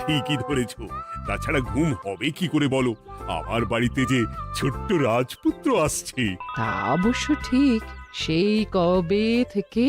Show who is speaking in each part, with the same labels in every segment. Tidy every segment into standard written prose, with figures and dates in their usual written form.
Speaker 1: ঠিকই ধরেছো। তাছাড়া ঘুম হবে কি করে বলো? আমার বাড়িতে যে ছোট্ট রাজপুত্র আসছে।
Speaker 2: তা অবশ্য ঠিক। সেই কবে থেকে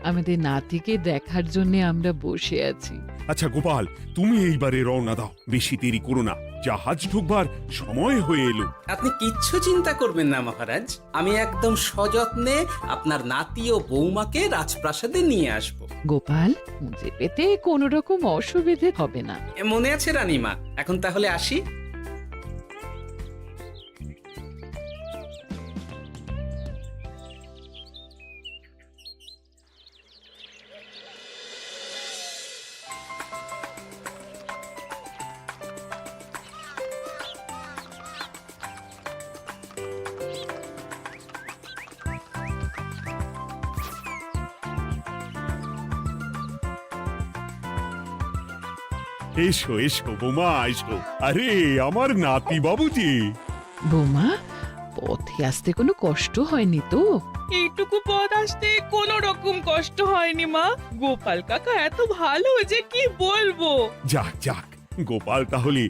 Speaker 2: আমাদের নাতিকে দেখার জন্য আমরা বসে আছি।
Speaker 1: আচ্ছা গোপাল, তুমি এইবারে রওনা দাও, বেশি দেরি করো না, জাহাজ ঢুকবার সময় হয়ে এলো।
Speaker 3: আপনি কিচ্ছু চিন্তা করবেন না মহারাজ, আমি একদম সযত্নে আপনার নাতি ও বৌমাকে রাজপ্রাসাদে নিয়ে আসব।
Speaker 2: গোপাল, খুঁজে পেতে কোনো রকম অসুবিধে হবে না।
Speaker 3: মনে আছে রানীমা? এখন তাহলে আসি।
Speaker 1: এসো এসো বৌমা, এসো। আরে আমার নাতি বাবুজি।
Speaker 2: বৌমা, পথে আসতে কোনো কষ্ট হয়নি তো?
Speaker 4: এইটুকু পথ আসতে কোনো রকম কষ্ট হয়নি মা। গোপাল কাকা এত ভালো যে কি বলবো।
Speaker 1: যাক যাক, গোপাল তাহলে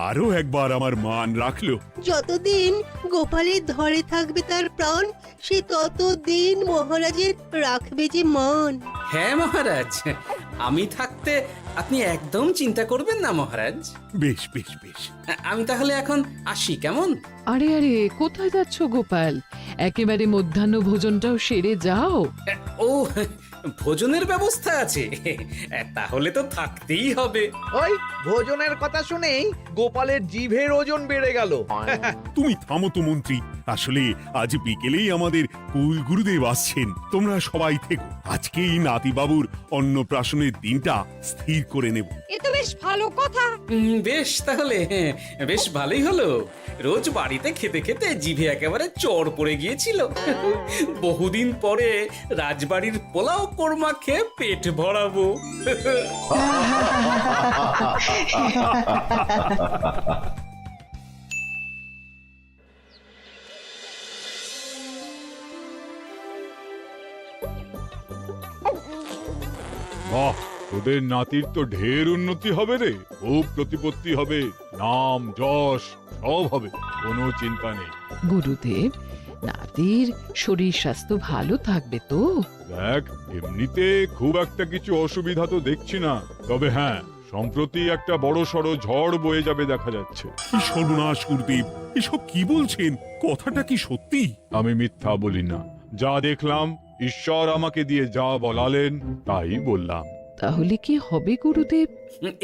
Speaker 1: আরো একবার আমার মান রাখলো।
Speaker 5: যতদিন গোপালের ধরে থাকবে তার প্রাণ, সে ততদিন মহারাজের রাখবে যে মান।
Speaker 3: হ্যাঁ মহারাজ, আমি থাকতে আপনি একদম চিন্তা করবেন না মহারাজ।
Speaker 1: বেশ বেশ বেশ।
Speaker 3: আমি তাহলে এখন আসি, কেমন?
Speaker 2: আরে আরে, কোথায় যাচ্ছ গোপাল? একেবারে মধ্যাহ্ন ভোজনটাও সেরে যাও।
Speaker 3: ও, ভোজনের ব্যবস্থা আছে? তাহলে তো থাকতেই হবে।
Speaker 6: ওই ভোজনের কথা শুনেই গোপালের জিভের ওজন বেড়ে গেল।
Speaker 1: তুমি থামো তো মন্ত্রী, আসলে আজ বিকেলেই আমাদের কুল গুরুদেব আসছেন। তোমরা সবাই থেকো, আজকেই নাতিবাবুর অন্নপ্রাশনের দিনটা স্থির করে নেব।
Speaker 7: এ তো বেশ ভালো কথা।
Speaker 3: বেশ তাহলে, বেশ ভালোই হলো। রোজ বাড়িতে খেতে খেতে জিভে একেবারে চড় পড়ে গিয়েছিল। বহুদিন পরে রাজবাড়ির পোলাও কোরমা খেয়ে পেট ভরাবো।
Speaker 8: বাহ, তোদের নাতির তো ঢের উন্নতি হবে রে, খুব প্রতিপত্তি হবে, নাম যশ সব হবে, কোনো চিন্তা নেই।
Speaker 2: গুরুদেব, নাতির শরীর স্বাস্থ্য ভালো থাকবে তো?
Speaker 8: দেখ, এমনিতে খুব একটা কিছু অসুবিধা তো দেখছি না, তবে হ্যাঁ, সম্প্রতি একটা বড় সড়ো ঝড় বয়ে যাবে দেখা যাচ্ছে।
Speaker 1: কি সর্বনাশ গুরুদেব, এসব কি বলছেন? কথাটা কি সত্যি?
Speaker 8: আমি মিথ্যা বলি না, যা দেখলাম, ঈশ্বর আমাকে দিয়ে যা বলালেন তাই বললাম।
Speaker 2: তাহলে কি হবে গুরুদেব?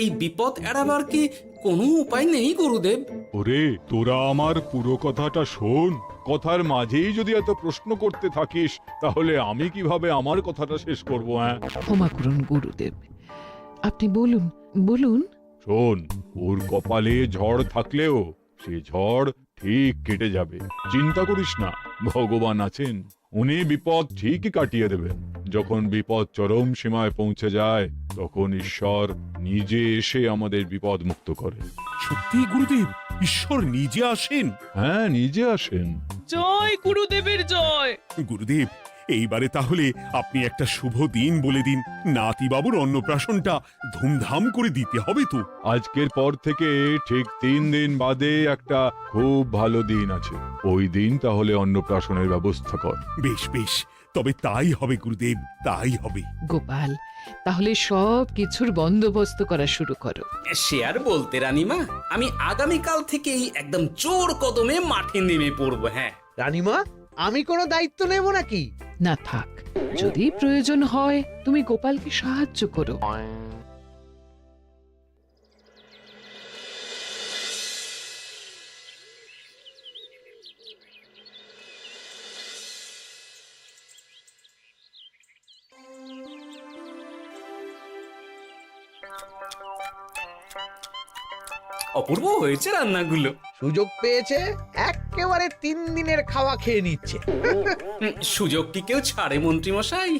Speaker 3: এই বিপদ এড়াবার কি কোনো উপায় নেই গুরুদেব?
Speaker 8: ওরে, তোরা আমার পুরো কথাটা শোন, কথার মাঝেই যদি এত প্রশ্ন করতে থাকিস তাহলে আমি কিভাবে আমার কথাটা শেষ করব? হ্যাঁ,
Speaker 2: ক্ষমা করুন গুরুদেব, আপনি বলুন বলুন।
Speaker 8: শোন, ওর কপালে ঝড় থাকলেও সে ঝড় ঠিক কেটে যাবে, চিন্তা করিস না, ভগবান আছেন, উনি বিপদ ঠিকই কাটিয়ে দেবেন। যখন বিপদ চরম সীমায় পৌঁছে যায় তখন ঈশ্বর নিজে এসে আমাদের বিপদ মুক্ত করে।
Speaker 1: সত্যি গুরুদেব, ঈশ্বর নিজে আসেন?
Speaker 8: হ্যাঁ, নিজে আসেন।
Speaker 4: জয় গুরুদেবের জয়।
Speaker 1: গুরুদেব, এইবারে তাহলে আপনি একটা শুভ দিন বলে দিন, নাতিবাবুর অন্নপ্রাশনটা ধুমধাম করে দিতে হবে তো।
Speaker 8: আজকের পর থেকে ঠিক 3 দিন বাদে একটা খুব ভালো দিন আছে, ওই দিন তাহলে অন্নপ্রাশনের ব্যবস্থা কর।
Speaker 1: বেশ বেশ, তবে তাই হবে গুরুদেব, তাই হবে।
Speaker 2: গোপাল, তাহলে সব কিছুর বন্দোবস্ত করা শুরু করো।
Speaker 3: সে আর বলতে রানীমা, আমি আগামীকাল থেকেই একদম জোর কদমে মাঠে নেমে পড়বো। হ্যাঁ
Speaker 6: রানীমা, আমি কোনো দায়িত্ব নেব নাকি?
Speaker 2: না থাক, যদি প্রয়োজন হয় তুমি গোপালকে সাহায্য করো।
Speaker 3: অপূর্ব হয়েছে রান্নাগুলো।
Speaker 6: সুযোগ পেয়েছে, একেবারে 3 দিনের খাওয়া খেয়ে নিচ্ছে।
Speaker 3: সুযোগ কি কেউ ছাড়ে মন্ত্রী মশাই?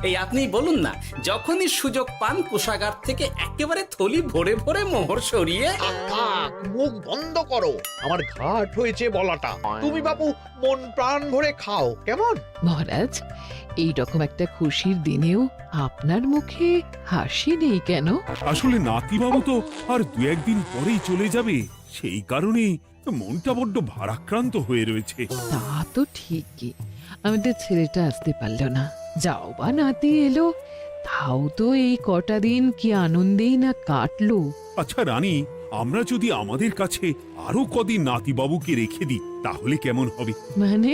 Speaker 3: এই আপনি বলুন না, যখনই সুযোগ পান কোষাগার থেকে একেবারে থলি ভরে ভরে মোহর সরিয়ে।
Speaker 6: থাক, মুখ বন্ধ করো। আমার ঘাট হয়েছে বলাটা। তুমি বাবু মন প্রাণ ভরে খাও, কেমন?
Speaker 2: মহারাজ, এইরকম একটা খুশির দিনেও আপনার মুখে হাসি নেই কেন?
Speaker 1: আসলে নাতিবাবু তো আর দু একদিন পরেই চলে যাবে, সেই কারণেই মনটা বড্ড ভারাক্রান্ত হয়ে রয়েছে।
Speaker 2: তা তো ঠিকই, আমাদের ছেলেটা আসতে পারলো না। যাও বা নাতি এলো, তাও তো এই কটা দিন কি আনন্দেই না কাটলো।
Speaker 1: আচ্ছা রানী, আমরা যদি আমাদের কাছে আরো কদিন নাতিবাবুকে রেখে দিই তাহলে কেমন হবে?
Speaker 2: মানে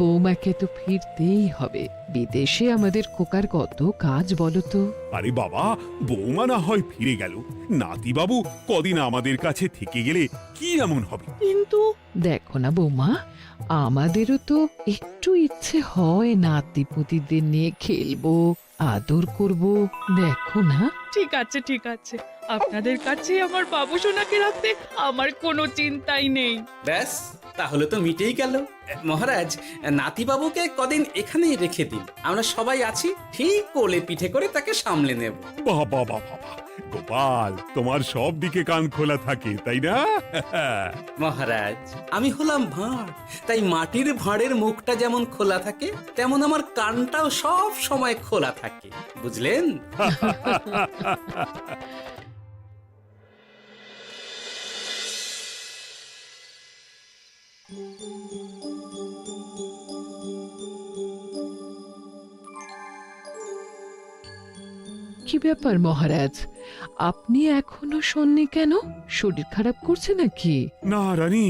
Speaker 2: বৌমাকে তো ফিরতেই হবে। বিদেশে আমাদের খোকার কত কাজ বলো তো।
Speaker 1: আরে বাবা, বৌমা না হয় ফিরে গেল, নাতিবাবু কদিন আমাদের কাছে থেকে গেলে কি এমন হবে?
Speaker 4: কিন্তু
Speaker 2: দেখো না বৌমা, আমাদেরও তো একটু ইচ্ছে হয় নাতিপুতিদের নিয়ে খেলবো, আদর করব। দেখো না।
Speaker 4: ঠিক আছে ঠিক আছে, আপনাদের কাছে আমার বাবু সোনাকে রাখতে আমার কোনো চিন্তাই নেই।
Speaker 3: ব্যাস, তাহলে তো মিটেই গেল। মহারাজ, নাতিবাবুকে কদিন এখানেই রেখে দিন, আমরা সবাই আছি, ঠিক কোলে পিঠে করে তাকে সামলে নেব।
Speaker 1: বাবা বাবা, গোপাল তোমার সব দিকে কান খোলা থাকে তাই না?
Speaker 3: মহারাজ, আমি হলাম ভাঁড়, তাই মাটির ভাঁড়ের মুখটা যেমন খোলা থাকে তেমন আমার কানটাও সব সময় খোলা থাকে, বুঝলেন?
Speaker 2: কি ব্যাপার মহারাজ, আপনি এখনো শোননি কেন? শরীর খারাপ করছে নাকি?
Speaker 1: না রানী,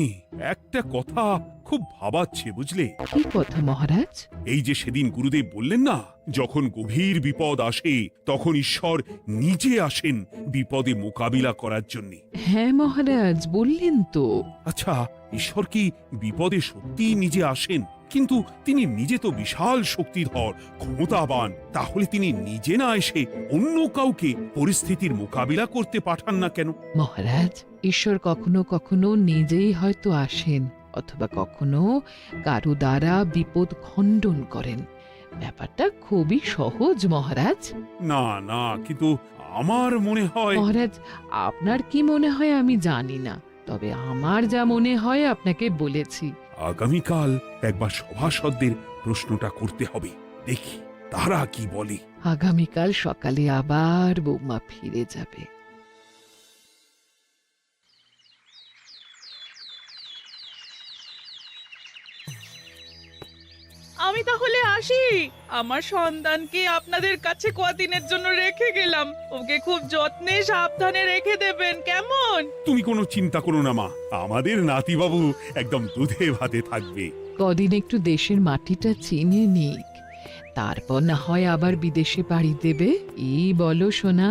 Speaker 1: একটা কথা খুব ভাবাচ্ছে বুঝলে।
Speaker 2: কি কথা মহারাজ?
Speaker 1: এই যে সেদিন গুরুদেব বললেন না, যখন গভীর বিপদ আসে তখন ঈশ্বর নিজে আসেন বিপদে মোকাবিলা করার জন্য।
Speaker 2: হ্যাঁ মহারাজ, বললেন তো।
Speaker 1: আচ্ছা, ঈশ্বর কি বিপদে সত্যি নিজে আসেন? কিন্তু তিনি নিজে তো বিশাল শক্তিধর, ক্ষমতাবান, তাহলে তিনি নিজে না এসে অন্য কাউকে পরিস্থিতির মোকাবিলা করতে পাঠান না কেন?
Speaker 2: মহারাজ, ঈশ্বর কখনো কখনো নিজেই হয়তো আসেন, অথবা কখনো কারো দ্বারা বিপদ খণ্ডন করেন। ব্যাপারটা খুবই সহজ মহারাজ।
Speaker 1: না না, কিন্তু আমার মনে হয়।
Speaker 2: মহারাজ, আপনার কি মনে হয় আমি জানি না, তবে আমার যা মনে হয় আপনাকে বলেছি।
Speaker 1: আগামীকাল একবার সভাসদদের প্রশ্নটা করতে হবে, দেখি তারা কি বলে।
Speaker 2: আগামীকাল সকালে আবার বৌমা ফিরে যাবে।
Speaker 4: আমি তাহলে আসি। আমার সন্তানকে আপনাদের কাছে কদিনের জন্য রেখে গেলাম, ওকে খুব যত্নে সাবধানে রেখে দেবেন, কেমন?
Speaker 1: তুমি কোনো চিন্তা করো না মা, আমাদের নাতিবাবু একদম দুধে ভাতে থাকবে।
Speaker 2: কদিন একটু দেশের মাটিটা চিনে নিক, তারপর না হয় আবার বিদেশে পাড়ি দেবে। এই বলো সোনা।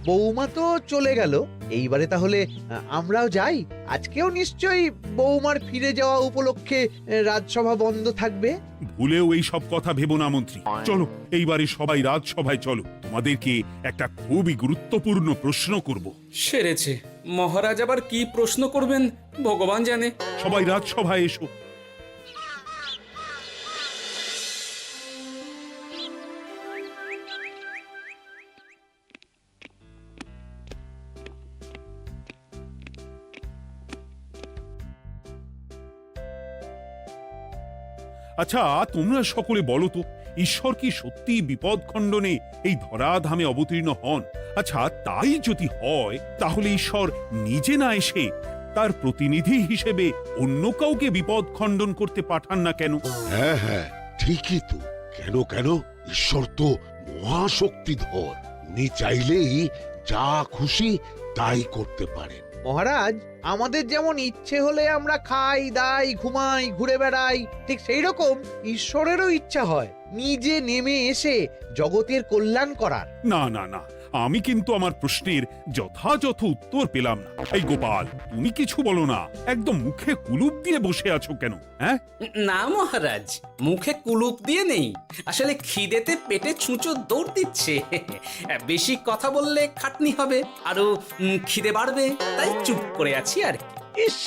Speaker 6: বৌমা তো চলে গেল, এইবারে তাহলে আমরাও যাই। আজকেও নিশ্চয়ই বৌমার ফিরে যাওয়া উপলক্ষে রাজসভা বন্ধ থাকবে।
Speaker 1: ভুলেও এই সব কথা ভেবো না মন্ত্রী। চলো এইবারে সবাই রাজসভায় চলো, তোমাদেরকে একটা খুবই গুরুত্বপূর্ণ প্রশ্ন করব।
Speaker 3: সেরেছে, মহারাজ আবার কি প্রশ্ন করবেন ভগবান জানে।
Speaker 1: সবাই রাজসভায় এসো। আচ্ছা, তোমরা সকলে বলো তো, ঈশ্বর কি সত্যি বিপদ খণ্ডনে এই ধরাধামে অবতীর্ণ হন? আচ্ছা, তাই যদি হয় তাহলে ঈশ্বর নিজে না এসে তার প্রতিনিধি হিসেবে অন্য কাউকে বিপদ খণ্ডন করতে পাঠান না কেন?
Speaker 7: হ্যাঁ হ্যাঁ, ঠিকই তো। কেন কেন, ঈশ্বর তো মহাশক্তিধর, উনি চাইলেই যা খুশি তাই করতে পারেন।
Speaker 6: মহারাজ, আমাদের যেমন ইচ্ছে হলে আমরা খাই দাই ঘুমাই ঘুরে বেড়াই, ঠিক সেই রকম ঈশ্বরেরও ইচ্ছা হয় নিজে নেমে এসে জগতের কল্যাণ করার।
Speaker 1: না না না, আমি কিন্তু আমার প্রশ্নের যথাযথ উত্তর পেলাম না। এই গোপাল, তুমি কিছু বলো না, একদম মুখে কুলুপ দিয়ে বসে আছো কেন? হ্যাঁ,
Speaker 3: না মহারাজ, মুখে কুলুপ দিয়ে নেই, আসলে খিদেতে পেটে ছুঁচো দৌড় দিচ্ছে। বেশি কথা বললে খাটনি হবে, আরো খিদে বাড়বে, তাই চুপ করে আছি আর কি।
Speaker 6: ইস,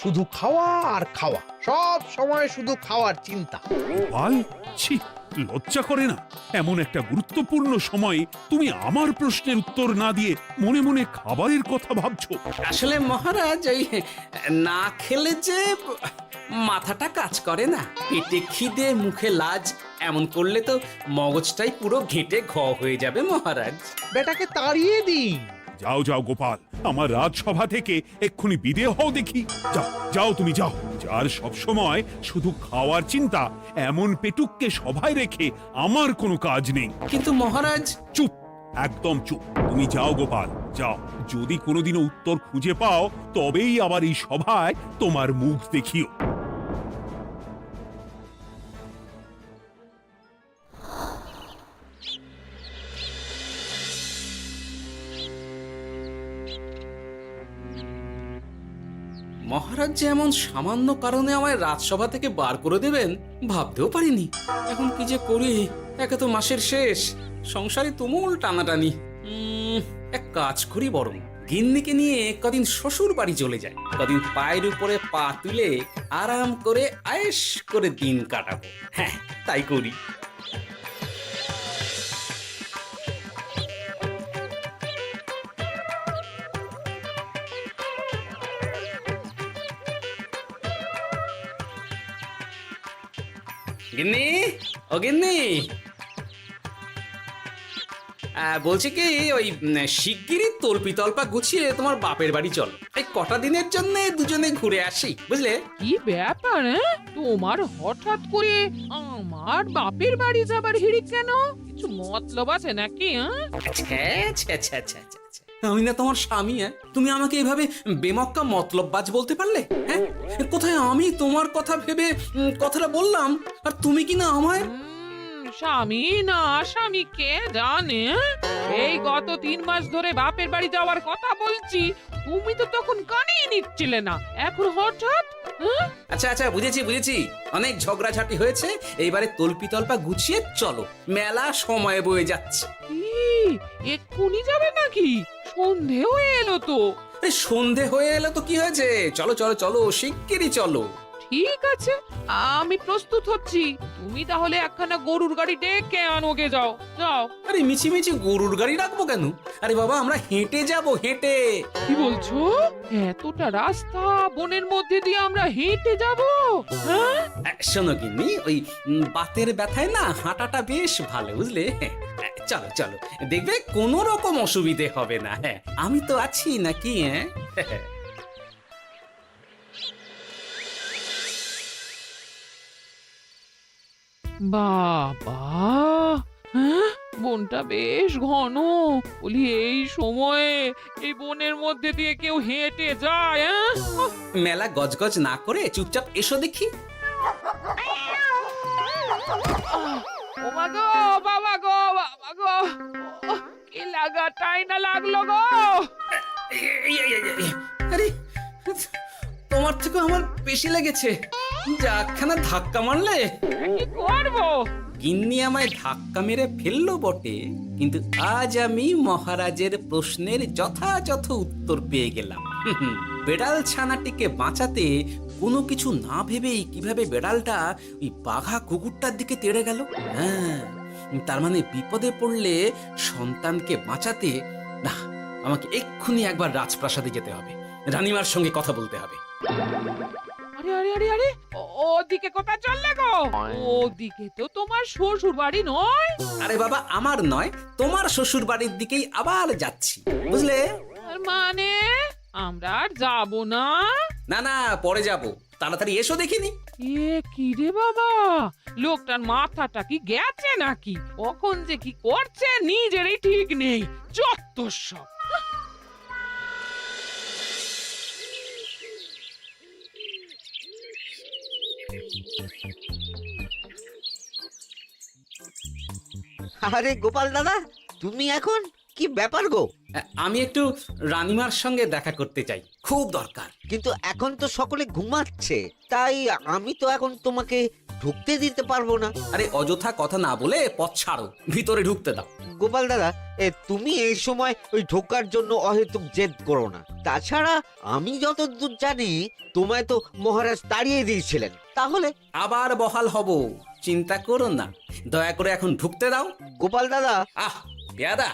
Speaker 6: শুধু খাওয়া আর খাওয়া, সব সময় শুধু খাওয়ার চিন্তা।
Speaker 1: গোপাল, ছি, লজ্জা করে না? এমন একটা গুরুত্বপূর্ণ সময়ে তুমি আমার প্রশ্নের উত্তর না দিয়ে মনে মনে খাবারের কথা ভাবছো।
Speaker 3: আসলে মহারাজ, ওই না খেলে যে মাথাটা কাজ করে না, পেটে খিদে মুখে লাজ, এমন করলে তো মগজটাই পুরো ঘেঁটে ঘ হয়ে যাবে মহারাজ।
Speaker 6: বেটাকে তাড়িয়ে দিন।
Speaker 1: যাও যাও গোপাল, আমার রাজসভা থেকে এক্ষুনি বিদেয় হও দেখি। যাও যাও, তুমি যাও। যার সব সময় শুধু খাওয়ার চিন্তা, এমন পেটুককে সভায় রেখে আমার কোনো কাজ নেই।
Speaker 3: কিন্তু মহারাজ,
Speaker 1: চুপ, একদম চুপ। তুমি যাও গোপাল, যাও। যদি কোনোদিনও উত্তর খুঁজে পাও, তবেই আবার এই সভায় তোমার মুখ দেখিও।
Speaker 3: মহারাজ যে এমন সামান্য কারণে আমায় রাজসভা থেকে বার করে দেবেন ভাবতেও পারিনি। এখন কি যে করি, একে তো মাসের শেষ, সংসারে তুমুল টানাটানি। এক কাজ করি বরং, গিন্নিকে নিয়ে কদিন শ্বশুর বাড়ি চলে যায়, কদিন পায়ের উপরে পা তুলে আরাম করে আয়েশ করে দিন কাটাবো। হ্যাঁ, তাই করি। গিন্নি, ও গিন্নি, বলছি কি, ওই শিগগিরই তল্পি তল্পা গুছিয়ে তোমার বাপের বাড়ি চল। এই কটা দিনের জন্য দুজনে ঘুরে আসি, বুঝলে?
Speaker 2: কি ব্যাপার? তোমার হঠাৎ করে আমার বাপের বাড়ি যাবার হিড়িক কেন? কিছু মতলব আছে নাকি?
Speaker 3: আমি না তোমার স্বামী? তুমি আমাকে এভাবে বেমক্কা মতলববাজ বলতে পারলে? হ্যাঁ, কোথায় আমি তোমার কথা ভেবে কথাটা বললাম, আর তুমি কি না আমায়
Speaker 2: স্বামী না স্বামী কে জানে? এই গত 3 মাস ধরে বাপের বাড়ি যাওয়ার কথা বলছি, তুমি তো তখন কানেই নিচ্ছিলে না, এখন হঠাৎ?
Speaker 3: আচ্ছা আচ্ছা, বুঝেছি বুঝেছি, অনেক ঝগড়াঝাটি হয়েছে, এইবারে তল্পি তল্পা গুছিয়ে চলো, মেলা সময় বয়ে যাচ্ছে।
Speaker 2: কি এক্ষুনি যাবে নাকি? সন্ধে হয়ে এলো তো।
Speaker 3: আরে সন্ধে হয়ে এলো তো কি হয়েছে, চলো চলো চলো, শিগগিরই চলো।
Speaker 2: ঠিক আছে, আমি প্রস্তুত হচ্ছি। তুমি তাহলে একখানা গরুর গাড়ি ডেকে আনোগে, যাও যাও।
Speaker 3: আরে মিছিমিছি গরুর গাড়ি রাখবো কেন? আরে বাবা, আমরা হেঁটে যাব, হেঁটে।
Speaker 2: কি বলছো? এতটা রাস্তা বনের মধ্যে দিয়ে আমরা হেঁটে যাব? হ্যাঁ,
Speaker 3: শোনো গিন্নি, ওই বাতের ব্যথায় না হাঁটাটা বেশ ভালো, বুঝলে? চলো চলো, দেখবে কোনো রকম অসুবিধে হবে না। হ্যাঁ, আমি তো আছি নাকি? হ্যাঁ,
Speaker 2: বাবা, হ্যাঁ, বনটা বেশ ঘন। বলি, এই সময়ে এই বনের মধ্যে দিয়ে কেউ হেঁটে যায়?
Speaker 3: মেলা গজগজ না করে চুপচাপ এসো দেখি।
Speaker 2: ও মা গো, বাবা গো, বাবা গো, কি লাগাটাই না লাগলো গো।
Speaker 3: আরে, তোমার থেকে আমার বেশি লেগেছে, যা একখানা ধাক্কা মারলে।
Speaker 2: কি করবো?
Speaker 3: গিন্নি আমায় ধাক্কা মেরে ফেললো বটে, কিন্তু আজ আমি মহারাজের প্রশ্নের যথাযথ উত্তর পেয়ে গেলাম। বেড়াল ছানাটিকে বাঁচাতে কোনো কিছু না ভেবেই কিভাবে বেড়ালটা ওই বাঘা কুকুরটার দিকে তেড়ে গেল। হ্যাঁ, তার মানে বিপদে পড়লে সন্তানকে বাঁচাতে না, আমাকে এক্ষুনি একবার রাজপ্রাসাদে যেতে হবে, রানীমার সঙ্গে কথা বলতে হবে।
Speaker 2: আরে আরে আরে আরে, ওদিকে কোথায় চললে গো? ওদিকে তো তোমার শ্বশুর বাড়ি নয়?
Speaker 3: আরে বাবা, আমার নয়, তোমার শ্বশুর বাড়ির দিকেই আবার যাচ্ছি, বুঝলে?
Speaker 2: তার মানে আমরা আর যাবো না?
Speaker 3: না না, পরে যাব, তাড়াতাড়ি এসো দেখিনি।
Speaker 2: এ কি রে বাবা, লোকটার মাথাটা কি গেছে নাকি? কখন যে কি করছে নিজেরই ঠিক নেই, যত সব।
Speaker 9: আরে গোপাল দাদা, তুমি এখন কি ব্যাপার গো?
Speaker 3: আমি একটু রানীমার সঙ্গে দেখা করতে চাই, খুব দরকার।
Speaker 9: কিন্তু এখন তো সকলে ঘুমাচ্ছে, তাই আমি তো এখন তোমাকে ঢুকতে দিতে পারবো না।
Speaker 3: আরে অযথা কথা না বলে পথ ছাড়ো, ভিতরে ঢুকতে দাও।
Speaker 9: গোপাল দাদা, তুমি এই সময় ওই ঢোকার জন্য অহেতুক জেদ করো না। তাছাড়া আমি যতদূর জানি তোমায় তো মহারাজ তাড়িয়ে দিয়েছিলেন, তাহলে
Speaker 3: আবার বহাল হব, চিন্তা করো না। দয়া করে এখন ঢুকতে দাও।
Speaker 9: গোপাল দাদা।
Speaker 3: আহ পেয়াদা,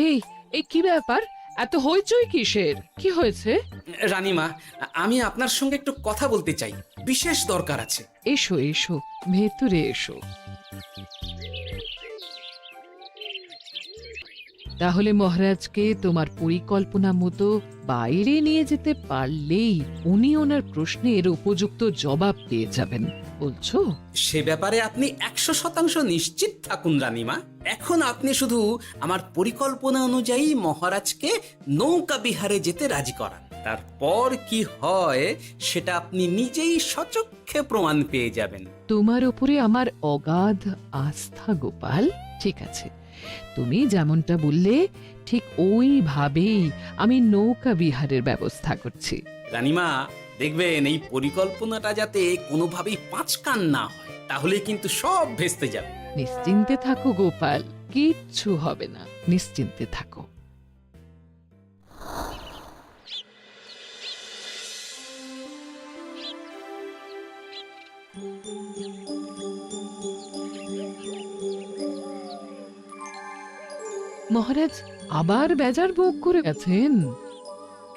Speaker 2: এই এই কি ব্যাপার? এত হইচই কিসের? কি হয়েছে?
Speaker 3: রানীমা, আমি আপনার সঙ্গে একটু কথা বলতে চাই, বিশেষ দরকার আছে।
Speaker 2: এসো এসো, ভেতরে এসো। তাহলে মহারাজকে তোমার পরিকল্পনা মতো বাইরে নিয়ে যেতে পারলেই উনি ওনার প্রশ্নের উপযুক্ত জবাব পেয়ে যাবেন, বলছো?
Speaker 3: সে ব্যাপারে আপনি 100% নিশ্চিত থাকুন রানীমা। এখন আপনি শুধু আমার পরিকল্পনা অনুযায়ী মহারাজকে নৌকা বিহারে যেতে রাজি করান। তারপর কি হয় সেটা আপনি নিজেই সচক্ষে প্রমাণ পেয়ে যাবেন।
Speaker 2: তোমার উপরে আমার অগাধ আস্থা গোপাল। ঠিক আছে, তুমি যেমনটা বললে ঠিক ওইভাবেই আমি নৌকা বিহারের ব্যবস্থা করছি।
Speaker 3: রানীমা, দেখবেন এই পরিকল্পনাটা যাতে কোনোভাবেই পাঁচকান না হয়, তাহলে কিন্তু সব ভেস্তে যাবে।
Speaker 2: নিশ্চিন্তে থাকো গোপাল, কিচ্ছু হবে না, নিশ্চিন্তে থাকো। মহারাজ আবার বেজার ভোগ করে গেছেন।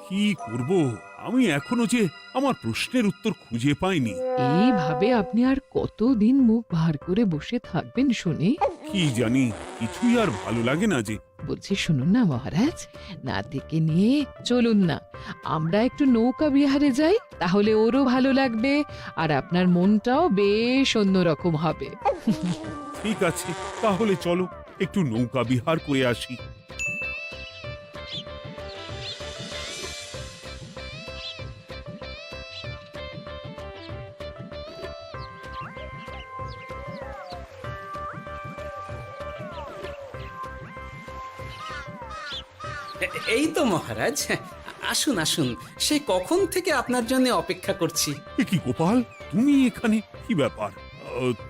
Speaker 1: কি করব? আমি এখনো যে আমার প্রশ্নের উত্তর খুঁজে পাইনি।
Speaker 2: এইভাবে আপনি আর কতদিন মুখ ভার করে বসে থাকবেন শুনি?
Speaker 1: কি জানি, কিছুই আর ভালো লাগে না যে।
Speaker 2: বলছি শুনুন না মহারাজ, নাতিকে নিয়ে চলুন না, আমরা একটু নৌকা বিহারে যাই, তাহলে ওরও ভালো লাগবে আর আপনার মনটাও বেশ অন্যরকম হবে।
Speaker 1: ঠিক আছে, তাহলে চলো একটু নৌকা বিহার করে আসি।
Speaker 3: এই তো মহারাজ, আসুন আসুন, সেই কখন থেকে আপনার জন্য অপেক্ষা করছি।
Speaker 1: এ কি গোপাল, তুমি এখানে? কি ব্যাপার?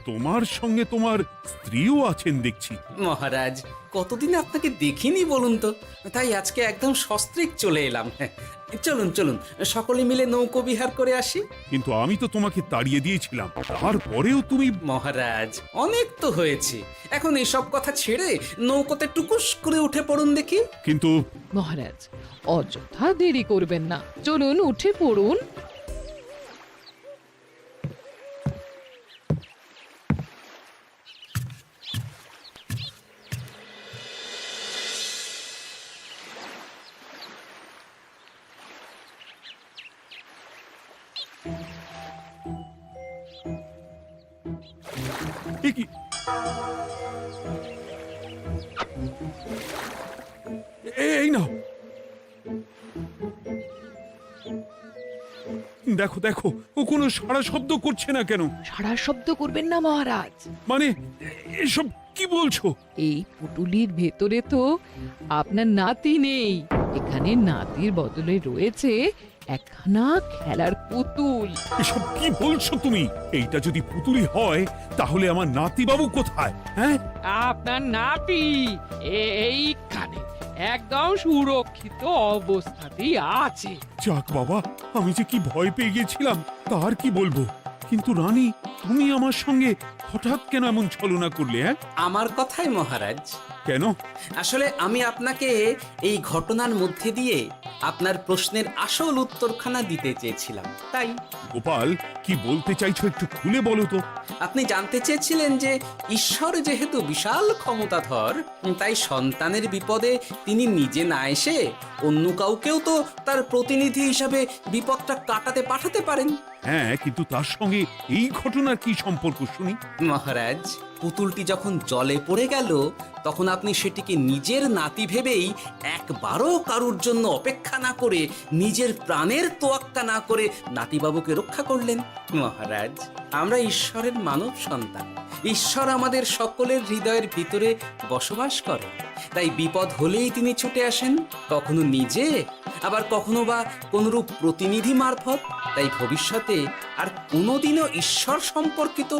Speaker 1: তোমার সঙ্গে তোমার স্ত্রীও আছেন দেখছি।
Speaker 3: মহারাজ, কতদিন আপনাকে দেখিনি বলুন তো, তাই আজকে একদম সস্ত্রীক চলে এলাম। চলুন চলুন, সকলে মিলে নৌকো বিহার করে আসি।
Speaker 1: কিন্তু আমি তো তোমাকে তাড়িয়ে দিয়েছিলাম, তারপরেও তুমি।
Speaker 3: মহারাজ, অনেক তো হয়েছে, এখন এসব কথা ছেড়ে নৌকোতে টুকুস করে উঠে পড়ুন দেখি।
Speaker 1: কিন্তু
Speaker 2: মহারাজ অযথা দেরি করবেন না, চলুন উঠে পড়ুন।
Speaker 1: এ কি? এই না, দেখো দেখো, ও কোনো সাড়া শব্দ করছে না কেন?
Speaker 2: সারা শব্দ করবেন না মহারাজ।
Speaker 1: মানে এসব কি বলছো?
Speaker 2: এই পুটুলির ভেতরে তো আপনার নাতি নেই, এখানে নাতির বদলে রয়েছে একখানা খেলার পুতুল।
Speaker 1: এসব কি বলছো তুমি? এইটা যদি পুতুলি হয় তাহলে আমার নাতিবাবু কোথায়? হ্যাঁ,
Speaker 10: আপনার নাতি এইখানে একদম সুরক্ষিত অবস্থাতেই আছে।
Speaker 1: যাক বাবা, আমি যে কি ভয় পেয়ে গেছিলাম তার কি বলবো। কিন্তু রানী, তুমি আমার সঙ্গে হঠাৎ কেন এমন ছলনা করলে? হ্যাঁ,
Speaker 3: আমার কথাই মহারাজ।
Speaker 1: কেন?
Speaker 3: আসলে আমি আপনাকে এই ঘটনার মধ্যে দিয়ে আপনার প্রশ্নের আসল উত্তরখানা দিতে চেয়েছিলাম, তাই।
Speaker 1: গোপাল, কি বলতে চাইছো একটু খুলে বলো তো।
Speaker 3: আপনি জানতে চেয়েছিলেন যে ঈশ্বর যেহেতু বিশাল ক্ষমতাধর, তাই সন্তানের বিপদে তিনি নিজে না এসে অন্য কাউকেও তো তার প্রতিনিধি হিসাবে বিপদটা কাটাতে পাঠাতে পারেন।
Speaker 1: হ্যাঁ, কিন্তু তার সঙ্গে এই ঘটনার কি সম্পর্ক শুনি?
Speaker 3: মহারাজ, পুতুলটি যখন জলে পড়ে গেল তখন আপনি সেটিকে নিজের নাতি ভেবেই একবারও কারুর জন্য অপেক্ষা না করে নিজের প্রাণের তোয়াক্কা না করে নাতিবাবুকে রক্ষা করলেন। মহারাজ, আমরা ঈশ্বরের মানব সন্তান। ঈশ্বর আমাদের সকলের হৃদয়ের ভিতরে বসবাস করে, তাই বিপদ হলেই তিনি ছুটে আসেন, কখনো নিজে, আবার কখনো বা কোনরূপ প্রতিনিধি মারফত। তাই ভবিষ্যতে আর কোনোদিনও ঈশ্বর সম্পর্কিত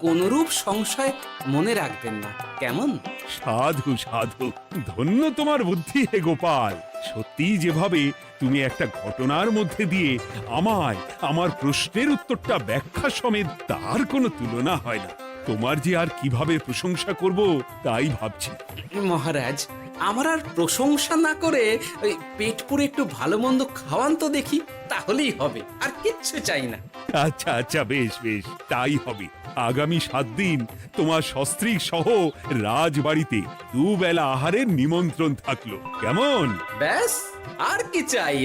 Speaker 3: কোনরূপ সংশয় মনে রাখবেন না, কেমন?
Speaker 1: সাধু সাধু, ধন্য তোমার বুদ্ধি হে গোপাল। সত্যি যেভাবে তুমি একটা ঘটনার মধ্যে দিয়ে আমায় আমার প্রশ্নের উত্তরটা ব্যাখ্যা সমেত, তার কোনো তুলনা হয় না। তোমার যে আর কিভাবে প্রশংসা করব তাই ভাবছি।
Speaker 3: মহারাজ, আমার আর প্রশংসা না করে ওই পেট পুরে একটু ভালো মন্দ খাওয়ান তো দেখি, তাহলেই হবে, আর কিচ্ছু চাই না।
Speaker 1: আচ্ছা আচ্ছা, বেশ বেশ, তাই হবে। আগামী 7 দিন তোমার সস্ত্রীক সহ রাজবাড়িতে দুবেলা আহারের নিমন্ত্রণ থাকলো, কেমন?
Speaker 3: ব্যাস, আর কি চাই?